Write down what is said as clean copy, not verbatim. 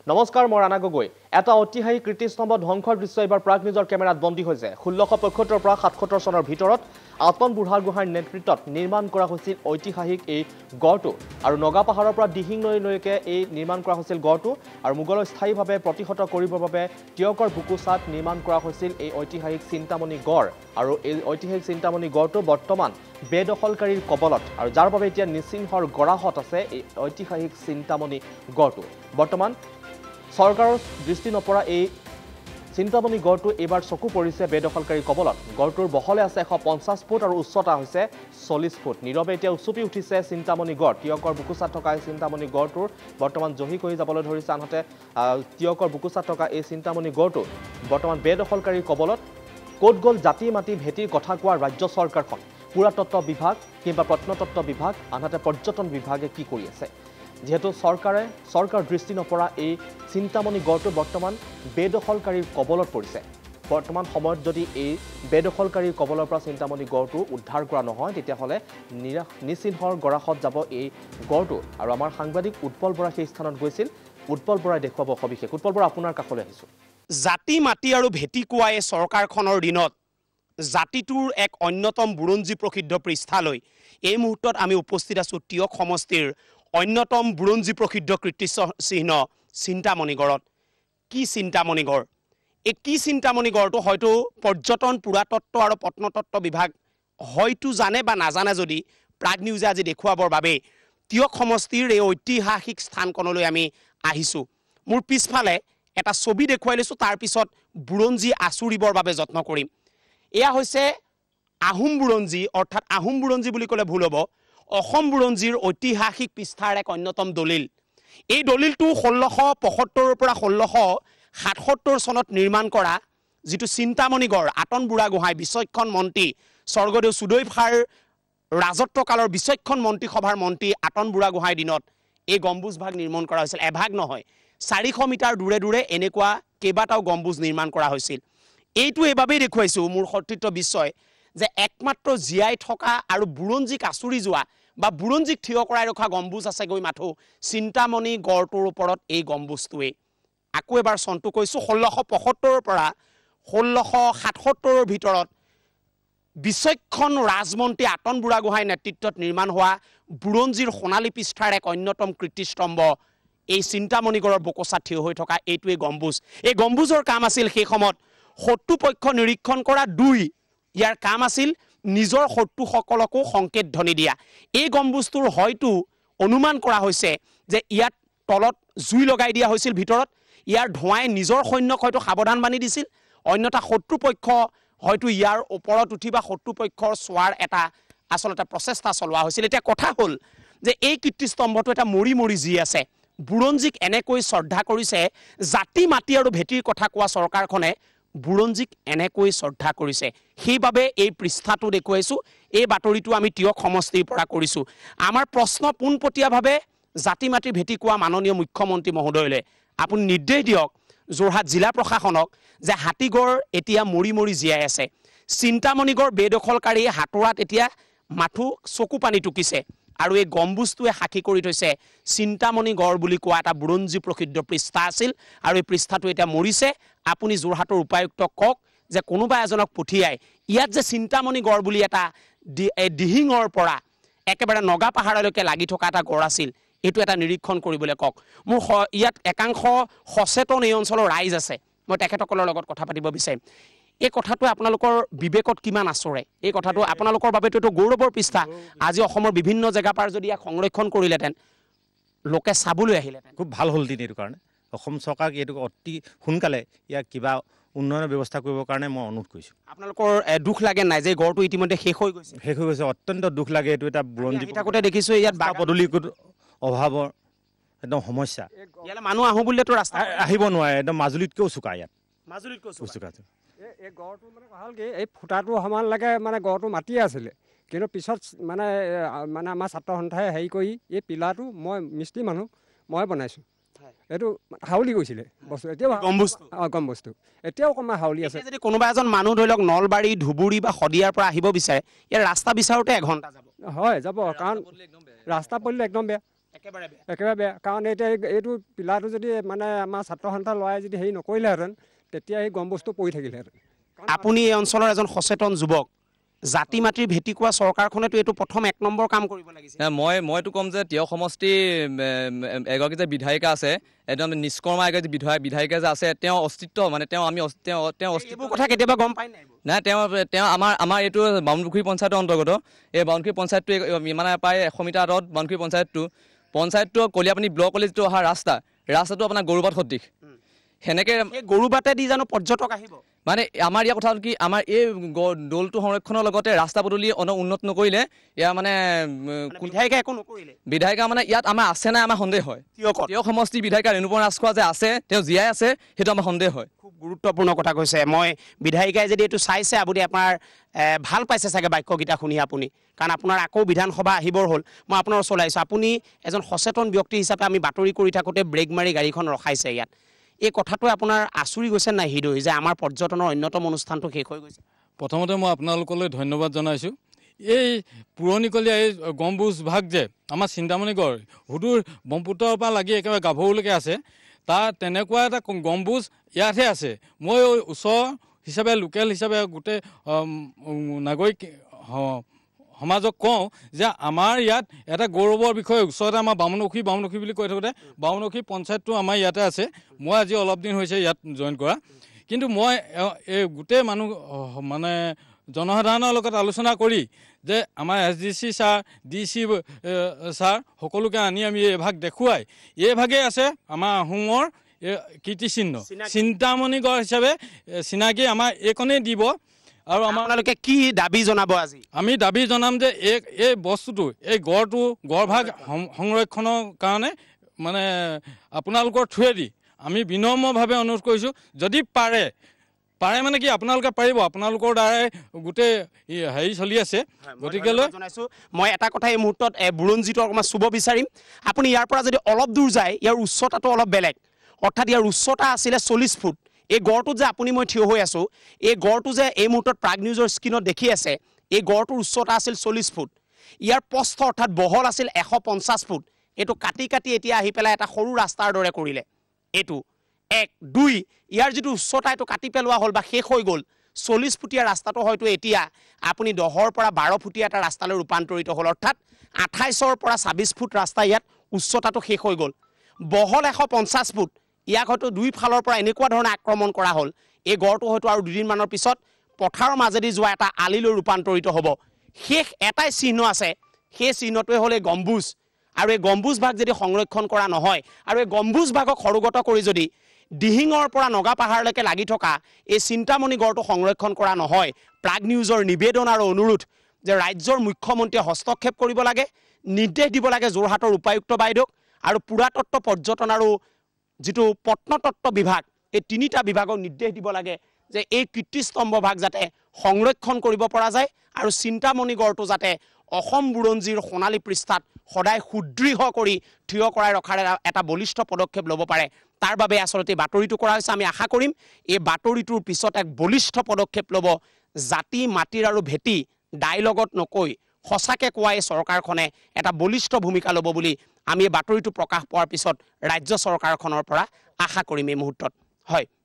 নমস্কাৰ মই ৰাণা গগৈ এটা ঐতিহাসিক কীৰ্তিস্তম্ভ ধ্বংসৰ দৃশ্য এবাৰ প্ৰাগ নিজৰ কেমেৰাত বন্দী হৈছে 1675 পৰা 77 চনৰ ভিতৰত আতন বুঢ়াগোহাঁইৰ নেতৃত্বত নিৰ্মাণ কৰা হৈছিল ঐতিহাসিক এই গড়টো আৰু নগা পাহাৰৰ পৰা দিহিং নৈলৈকে এই নিৰ্মাণ কৰা হৈছিল গড়টো আৰু মোগলক স্থায়ীভাৱে প্ৰতিহত কৰিবৰ বাবে টিয়কৰ বুকুচাত নিৰ্মাণ কৰা হৈছিল এই ঐতিহাসিক চিন্তামণি গড় আৰু এই ঐতিহাসিক চিন্তামণি গড়টো বৰ্তমান বেদখলকাৰীৰ কবলত আৰু যাৰ বাবে এতিয়া নিচিংহৰ গৰাহত আছে এই ঐতিহাসিক চিন্তামণি গড়টো বৰ্তমান সৰকাৰৰ দৃষ্টি নপৰা এই চিন্তামণি গড়টো এবাৰ চকু পৰিছে বেদখলকাৰী কবলত গড়টোৰ বহলে আছে 150 ফুট আৰু উচ্চতা হৈছে 40 ফুট নীৰৱে এতিয়া উচুপি উঠিছে চিন্তামণি গড় টিয়কৰ বুকুচাত থকা এই চিন্তামণি গড়টোৰ বৰ্তমান জহি কৰি যাবলৈ ধৰিছে আনহাতে টিয়কৰ বুকুচাত থকা এই চিন্তামণি গড়টো বৰ্তমান বেদখলকাৰী কবলত কোট গল জাতি মাটি ভেটিৰ কথা কোৱা ৰাজ্য চৰকাৰখন পুৰাতত্ত্ব বিভাগ কিংবা প্ৰত্নতত্ত্ব বিভাগ আনহাতে পৰ্যটন বিভাগে কি কৰি আছে যেহেতু সৰকাৰ দৃষ্টি নপৰা এই চিন্তামণি গড়টো বৰ্তমান বেদখলকাৰীৰ কবলত পৰিছে বৰ্তমান সময়ত যদি এই বেদখলকাৰীৰ কবলৰ পৰা চিন্তামণি গড়টো উদ্ধাৰ কৰা নহয় তেতিয়াহ'লে নিচিংহৰ গৰাহত যাব এই গড়টো আৰু আমাৰ সাংবাদিক উৎপল বৰা সেই স্থানত গৈছিল উৎপল বৰাই দেখুৱাব সবিশেষ উৎপল বৰা আপোনাৰ কাষলৈ আহিছোঁ জাতি মাটি আৰু ভেটি কোৱাই চৰকাৰখনৰ দিনত জাতিটোৰ এক অন্যতম বুৰঞ্জী প্ৰসিদ্ধ পৃষ্ঠালৈ এই মুহূৰ্তত আমি উপস্থিত আছোঁ টিয়ক সমষ্টিৰ অন্যতম বুৰঞ্জী প্ৰসিদ্ধ কীৰ্তিচিহ্ন চিন্তামণি গড়ত কি চিন্তামণি গড় এই কি চিন্তামণি গড়টো হয়তো পৰ্যটন পুৰাতত্ত্ব আৰু প্ৰত্নতত্ত্ব বিভাগ হয়তো জানে বা নাজানে যদি প্ৰাগ নিউজে আজি দেখুৱাবৰ বাবে টিয়ক সমষ্টিৰ এই ঐতিহাসিক স্থানকণলৈ আমি আহিছোঁ মোৰ পিছফালে এটা ছবি দেখুৱাই লৈছোঁ তাৰ পিছত বুৰঞ্জী আচুৰিবৰ বাবে যত্ন কৰিম এয়া হৈছে আহোম বুৰঞ্জী অৰ্থাৎ আহোম বুৰঞ্জী বুলি ক'লে ভুল হ'ব অসম বুৰঞ্জীৰ ঐতিহাসিক পৃষ্ঠাৰ এক অন্যতম দলিল এই দলিলটো 1675 পৰা 1677 চনত নিৰ্মাণ কৰা যিটো চিন্তামণি গড় আতন বুঢ়াগোহাঁই বিচক্ষণ মন্ত্ৰী স্বৰ্গদেউ সুদৈফাৰ ৰাজত্বকালৰ বিচক্ষণ মন্ত্ৰীসভাৰ মন্ত্ৰী আতন বুঢ়াগোহাঁইৰ দিনত এই গম্বুজ ভাগ নিৰ্মাণ কৰা হৈছিল এভাগ নহয় 400 মিটাৰ দূৰে দূৰে এনেকুৱা কেইবাটাও গম্বুজ নিৰ্মাণ কৰা হৈছিল এইটো এইবাবেই দেখুৱাইছোঁ মোৰ সতীৰ্থ বিশ্বই যে একমাত্ৰ জীয়াই থকা আৰু বুৰঞ্জীক আচুৰি যোৱা বা বুৰঞ্জীক থিয় কৰাই ৰখা গম্বুজ আছে গৈ মাথো চিন্তামণি গড়টোৰ ওপৰত এই গম্বুজটোৱে আকৌ এবাৰ চনটো কৈছোঁ 1675 পৰা 1677 ভিতৰত বিচক্ষণ ৰাজমন্ত্ৰী আতন বুঢ়াগোহাঁইৰ নেতৃত্বত নিৰ্মাণ হোৱা বুৰঞ্জীৰ সোণালী পৃষ্ঠাৰ এক অন্যতম কীৰ্তিস্তম্ভ এই চিন্তামণি গড়ৰ বুকুচাত থিয় হৈ থকা এইটোৱে গম্বুজ এই গম্বুজৰ কাম আছিল সেই সময়ত শত্ৰুপক্ষ নিৰীক্ষণ কৰা 2 ইয়াৰ কাম আছিল নিজৰ শত্ৰুসকলকো সংকেত ধ্বনি দিয়া এই গম্বুজটোৰ হয়তো অনুমান কৰা হৈছে যে ইয়াত তলত জুই লগাই দিয়া হৈছিল ভিতৰত ইয়াৰ ধোঁৱাই নিজৰ সৈন্যক হয়তো সাৱধান বানি দিছিল অন্যথা শত্ৰুপক্ষ হয়তো ইয়াৰ ওপৰত উঠি বা শত্ৰুপক্ষৰ চোৱাৰ এটা আচলতে প্ৰচেষ্টা চলোৱা হৈছিল এতিয়া কথা হ'ল যে এই কীৰ্তিস্তম্ভটো এটা মৰি মৰি জি আছে বুৰঞ্জীক এনেকৈ শ্ৰদ্ধা কৰিছে জাতি মাটি আৰু ভেটিৰ কথা কোৱা চৰকাৰখনে বুৰঞ্জীক এনেকৈ শ্ৰদ্ধা কৰিছে সেইবাবে এই পৃষ্ঠাটো দেখুৱাইছোঁ এই বাতৰিটো আমি টিয়ক সমষ্টিৰ পৰা কৰিছোঁ আমাৰ প্ৰশ্ন পোনপটীয়াভাৱে জাতি মাটি ভেটি কোৱা মাননীয় মুখ্যমন্ত্ৰী মহোদয়লৈ আপুনি নিৰ্দেশ দিয়ক যোৰহাট জিলা প্ৰশাসনক যে হাতীগড় এতিয়া মৰি মৰি জীয়াই আছে চিন্তামণি গড় বেদখলকাৰীয়ে হাতোৰাত এতিয়া মাথো চকু পানী টুকিছে আৰু এই গম্বুজটোৱে সাক্ষী কৰি থৈছে চিন্তামণি গড় বুলি কোৱা এটা বুৰঞ্জী প্ৰসিদ্ধ পৃষ্ঠা আছিল আৰু এই পৃষ্ঠাটো এতিয়া মৰিছে আপুনি যোৰহাটৰ উপায়ুক্তক কওক যে কোনোবা এজনক পঠিয়াই ইয়াত যে চিন্তামণি গড় বুলি এটা দিহিঙৰ পৰা একেবাৰে নগা পাহাৰলৈকে লাগি থকা এটা গড় আছিল এইটো এটা নিৰীক্ষণ কৰিবলৈ কওক মোৰ ইয়াত একাংশ সচেতন এই অঞ্চলৰ ৰাইজ আছে মই তেখেতসকলৰ লগত কথা পাতিব বিচাৰিম এই কথাটো আপোনালোকৰ বিবেকত কিমান আচৰে এই কথাটো আপোনালোকৰ বাবে তো গৌৰৱৰ পৃষ্ঠা আজি অসমৰ বিভিন্ন জেগা পাৰ যদি ইয়াক সংৰক্ষণ কৰিলেহেঁতেন লোকে চাবলৈ আহিলেহেঁতেন খুব ভাল হ'ল দিন এইটো কাৰণে অসম চৰকাৰক এইটো অতি সোনকালে ইয়াক কিবা উন্নয়নৰ ব্যৱস্থা কৰিবৰ কাৰণে মই অনুৰোধ কৰিছোঁ আপোনালোকৰ দুখ লাগে নাই যে গড়টো ইতিমধ্যে শেষ হৈ গৈছে অত্যন্ত দুখ লাগে এইটো এটা বুৰঞ্জী থাকোঁতে দেখিছোঁ ইয়াত পদূলি অভাৱৰ একদম সমস্যা ইয়ালৈ মানুহ আহোঁ বুলিতো ৰাস্তা আহিব নোৱাৰে একদম মাজুলীতকৈও চোকা ইয়াত চোকা এই গড়টো মানে ভাল কি এই ফুটাটো সমানলৈকে মানে গড়টো মাতি আছিলে কিন্তু পিছত মানে আমাৰ ছাত্ৰ সন্থাই হেৰি কৰি এই পিলাটো মই মিস্ত্ৰী মানুহ মই বনাইছোঁ এইটো হাউলি গৈছিলে বস্তু এতিয়াও গম্বুজটো এতিয়াও অকণমান হাউলি আছে যদি কোনোবা এজন মানুহ ধৰি লওক নলবাৰী ধুবুৰী বা শদিয়াৰ পৰা আহিব বিচাৰে ইয়াৰ ৰাস্তা বিচাৰোঁতে 1 ঘণ্টা যাব হয় যাব কাৰণ ৰাস্তা পদূলি একদম বেয়া একেবাৰে বেয়া কাৰণ এতিয়া এইটো পিলাৰটো যদি মানে আমাৰ ছাত্ৰ সন্থা ল'ৰাই যদি হেৰি নকৰিলেহেঁতেন তেতিয়া এই গম্বুজটো পৰি থাকিলেহেঁতেন। আপুনি এই অঞ্চলৰ এজন সচেতন যুৱক, জাতি মাটিৰ ভেটি কোৱা চৰকাৰখনেতো এইটো প্ৰথম 1 নম্বৰ কাম কৰিব লাগিছে। মইতো ক'ম যে তিয়ক সমষ্টি এগৰাকী যে বিধায়িকা আছে, একদম নিষ্কৰ্মা এগৰাকী বিধায়িকা যে আছে, তেওঁ অস্তিত্ব মানে তেওঁ অস্তিত্বৰ কথা কেতিয়াবা গম পাই নাই? তেওঁ আমাৰ এইটো বামুণপুখুৰী পঞ্চায়তৰ অন্তৰ্গত। এই বামুণপুখুৰী পঞ্চায়তটো মানে প্ৰায় 100 মিটাৰ আঁতৰত বামুণপুখুৰী পঞ্চায়তটো কলিয়াপানী ব্লকলৈ যিটো অহা ৰাস্তাটো আপোনাৰ গৰুবাট সদৃশ। সেনেকৈ গৰুবাটে দি জানো পৰ্যটক আহিব? মানে আমাৰ ইয়াৰ কথা হ'ল কি, আমাৰ এই দৌলটো সংৰক্ষণৰ লগতে ৰাস্তা পদূলি উন্নত নকৰিলে ইয়াৰ মানে বিধায়িকা একো নকৰিলে। বিধায়িকা মানে ইয়াত আমাৰ আছে নাই আমাৰ সন্দেহ হয়। তিয়ক সমষ্টি বিধায়িকা ৰেণুপৰ্ণা ৰাজখোৱা যে আছে, তেওঁ জীয়াই আছে, সেইটো আমাৰ সন্দেহ হয়। খুব গুৰুত্বপূৰ্ণ কথা কৈছে। মই বিধায়িকাই যদি এইটো চাইছে, আপুনি আপোনাৰ ভাল পাইছে চাগে বাক্যকেইটা শুনি আপুনি, কাৰণ আপোনাৰ আকৌ বিধানসভা আহিবৰ হ'ল। মই আপোনাৰ ওচৰলৈ আহিছোঁ, আপুনি এজন সচেতন ব্যক্তি হিচাপে আমি বাতৰি কৰি থাকোঁতে ব্ৰেক মাৰি গাড়ীখন ৰখাইছে ইয়াত। এই কথাটোৱে আপোনাৰ আচৰি গৈছে নাই হৃদয় যে আমাৰ পৰ্যটনৰ অন্যতম অনুষ্ঠানটো শেষ হৈ গৈছে? প্ৰথমতে মই আপোনালোকলৈ ধন্যবাদ জনাইছোঁ। এই পুৰণিকলীয়া এই গম্বুজ ভাগ যে আমাৰ চিন্তামণি গড় সুদূৰ ব্ৰহ্মপুত্ৰৰ পৰা লাগি একেবাৰে গাভৰুলৈকে আছে, তাৰ তেনেকুৱা এটা গম্বুজ ইয়াতহে আছে। মই ওচৰ হিচাপে লোকেল হিচাপে গোটেই নাগৰিক সমাজক কওঁ যে আমাৰ ইয়াত এটা গৌৰৱৰ বিষয়। ওচৰতে আমাৰ বামুণুখী বুলি কৈ থাকোঁতে বামুণুখী পঞ্চায়তটো আমাৰ ইয়াতে আছে। মই আজি অলপ দিন হৈছে ইয়াত জইন কৰা, কিন্তু মই এই গোটেই মানুহ মানে জনসাধাৰণৰ লগত আলোচনা কৰি যে আমাৰ SDC ছাৰ, DC ছাৰ সকলোকে আনি আমি এই ভাগ দেখুৱাই, এই ভাগেই আছে আমাৰ আহোমৰ কীৰ্তিচিহ্ন, চিন্তামণি গড় হিচাপে চিনাকি আমাৰ এইকণেই দিব। আৰু আপোনালোকে কি দাবী জনাব আজি? আমি দাবী জনাম যে এই বস্তুটো, এই গড় ভাগ সংৰক্ষণৰ কাৰণে মানে আপোনালোকৰ থ্ৰুৱেদি আমি বিনম্ৰভাৱে অনুৰোধ কৰিছোঁ, যদি পাৰে মানে কি আপোনালোকে পাৰিব, আপোনালোকৰ দ্বাৰাই গোটেই হেৰি চলি আছে। গতিকে জনাইছোঁ মই এটা কথা এই মুহূৰ্তত বুৰঞ্জীটো অকণমান চুব বিচাৰিম। আপুনি ইয়াৰ পৰা যদি অলপ দূৰ যায়, ইয়াৰ উচ্চতাটো অলপ বেলেগ, অৰ্থাৎ ইয়াৰ উচ্চতা আছিলে 40 ফুট। এই গড়টোত যে আপুনি মই থিয় হৈ আছোঁ, এই গড়টো যে এই মুহূৰ্তত প্ৰাগ নিউজৰ স্ক্ৰীণত দেখি আছে, এই গড়টোৰ উচ্চতা আছিল 40 ফুট। ইয়াৰ প্ৰস্থ অৰ্থাৎ বহল আছিল 150 ফুট। এইটো কাটি এতিয়া আহি পেলাই এটা সৰু ৰাস্তাৰ দৰে কৰিলে। এইটো 1, 2 ইয়াৰ যিটো উচ্চতা এইটো কাটি পেলোৱা হ'ল বা শেষ হৈ গ'ল। 40 ফুটীয়া ৰাস্তাটো হয়তো এতিয়া আপুনি 10ৰ পৰা 12 ফুটীয়া এটা ৰাস্তালৈ ৰূপান্তৰিত হ'ল, অৰ্থাৎ 28ৰ পৰা 26 ফুট ৰাস্তা ইয়াত উচ্চতাটো শেষ হৈ গ'ল। বহল 150 ফুট। ইয়াক হয়তো দুই ফালৰ পৰা এনেকুৱা ধৰণে আক্ৰমণ কৰা হ'ল, এই গড়টো হয়তো আৰু দুদিনমানৰ পিছত পথাৰৰ মাজেদি যোৱা এটা আলিলৈ ৰূপান্তৰিত হ'ব। শেষ এটাই চিহ্ন আছে, সেই চিহ্নটোৱে হ'ল এই গম্বুজ। আৰু এই গম্বুজ ভাগ যদি সংৰক্ষণ কৰা নহয়, আৰু এই গম্বুজ ভাগক সৰুগত কৰি যদি দিহিঙৰ পৰা নগা পাহাৰলৈকে লাগি থকা এই চিন্তামণি গড়টো সংৰক্ষণ কৰা নহয়, প্ৰাগ নিউজৰ নিবেদন আৰু অনুৰোধ যে ৰাজ্যৰ মুখ্যমন্ত্ৰীয়ে হস্তক্ষেপ কৰিব লাগে, নিৰ্দেশ দিব লাগে যোৰহাটৰ উপায়ুক্ত বাইদেউক, আৰু পুৰাতত্ব পৰ্যটন আৰু যিটো প্ৰত্নতত্ত্ব বিভাগ, এই 3টা বিভাগক নিৰ্দেশ দিব লাগে যে এই কীৰ্তিস্তম্ভ ভাগ যাতে সংৰক্ষণ কৰিব পৰা যায়, আৰু চিন্তামণি গড়টো যাতে অসম বুৰঞ্জীৰ সোণালী পৃষ্ঠাত সদায় সুদৃঢ় কৰি থিয় কৰাই ৰখাৰ এটা বলিষ্ঠ পদক্ষেপ ল'ব পাৰে। তাৰ বাবে আচলতে বাতৰিটো কৰা হৈছে। আমি আশা কৰিম এই বাতৰিটোৰ পিছত এক বলিষ্ঠ পদক্ষেপ ল'ব জাতি মাটিৰ আৰু ভেটি ডাইলগত নকৈ সঁচাকৈ কোৱা এই চৰকাৰখনে এটা বলিষ্ঠ ভূমিকা ল'ব বুলি আমি এই বাতৰিটো প্ৰকাশ পোৱাৰ পিছত ৰাজ্য চৰকাৰখনৰ পৰা আশা কৰিম এই মুহূৰ্তত। হয়।